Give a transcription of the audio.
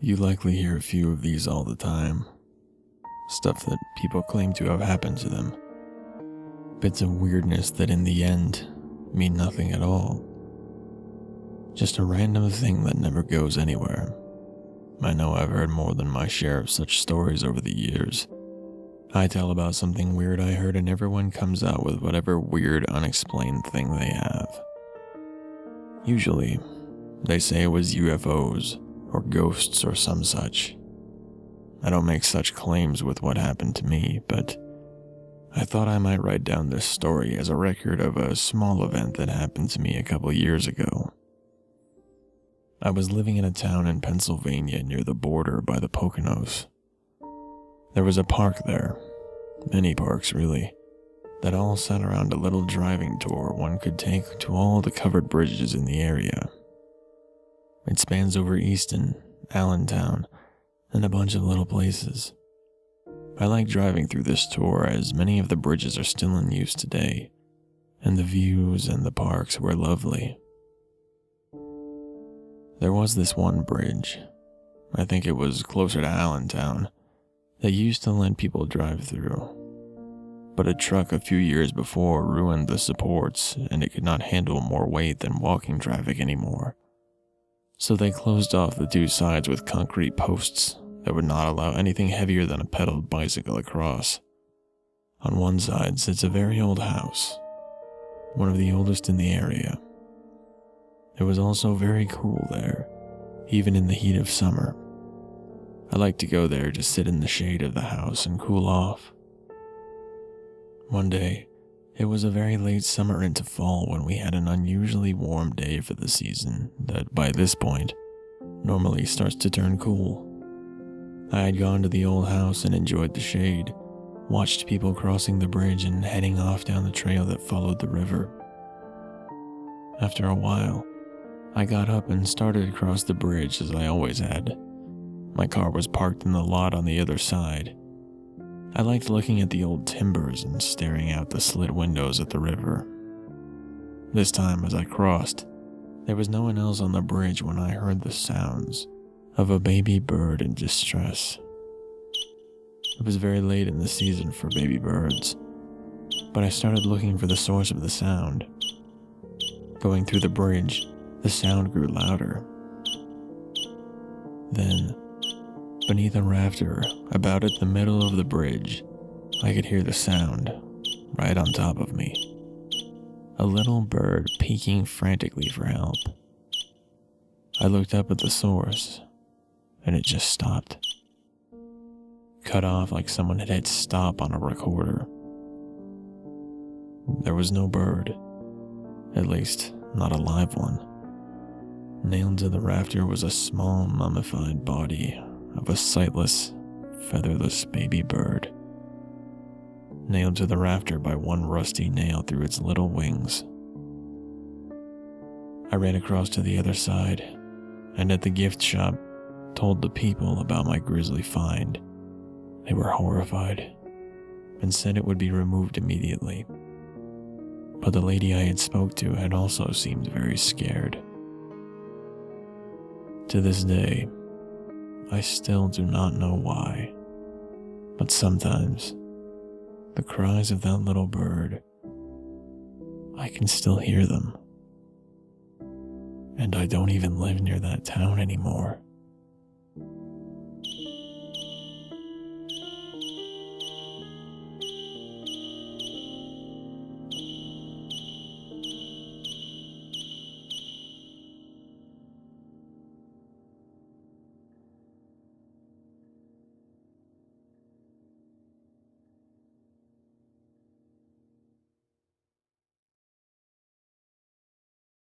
You likely hear a few of these all the time. Stuff that people claim to have happened to them. Bits of weirdness that in the end mean nothing at all. Just a random thing that never goes anywhere. I know I've heard more than my share of such stories over the years. I tell about something weird I heard and everyone comes out with whatever weird unexplained thing they have. Usually, they say it was UFOs, or ghosts or some such. I don't make such claims with what happened to me, but I thought I might write down this story as a record of a small event that happened to me a couple years ago. I was living in a town in Pennsylvania near the border by the Poconos. There was a park there, many parks really, that all sat around a little driving tour one could take to all the covered bridges in the area. It spans over Easton, Allentown, and a bunch of little places. I like driving through this tour as many of the bridges are still in use today, and the views and the parks were lovely. There was this one bridge, I think it was closer to Allentown, that used to let people drive through. But a truck a few years before ruined the supports and it could not handle more weight than walking traffic anymore. So they closed off the two sides with concrete posts that would not allow anything heavier than a pedaled bicycle across. On one side sits a very old house, one of the oldest in the area. It was also very cool there, even in the heat of summer. I like to go there to sit in the shade of the house and cool off. One day, it was a very late summer into fall when we had an unusually warm day for the season that, by this point, normally starts to turn cool. I had gone to the old house and enjoyed the shade, watched people crossing the bridge and heading off down the trail that followed the river. After a while, I got up and started across the bridge as I always had. My car was parked in the lot on the other side. I liked looking at the old timbers and staring out the slit windows at the river. This time, as I crossed, there was no one else on the bridge when I heard the sounds of a baby bird in distress. It was very late in the season for baby birds, but I started looking for the source of the sound. Going through the bridge, the sound grew louder. Then, beneath a rafter, about at the middle of the bridge, I could hear the sound, right on top of me. A little bird peeking frantically for help. I looked up at the source, and it just stopped. Cut off like someone had hit stop on a recorder. There was no bird, at least not a live one. Nailed to the rafter was a small mummified body of a sightless, featherless baby bird, nailed to the rafter by one rusty nail through its little wings. I ran across to the other side, and at the gift shop, told the people about my grisly find. They were horrified, and said it would be removed immediately. But the lady I had spoke to had also seemed very scared. To this day, I still do not know why, but sometimes, the cries of that little bird, I can still hear them. And I don't even live near that town anymore.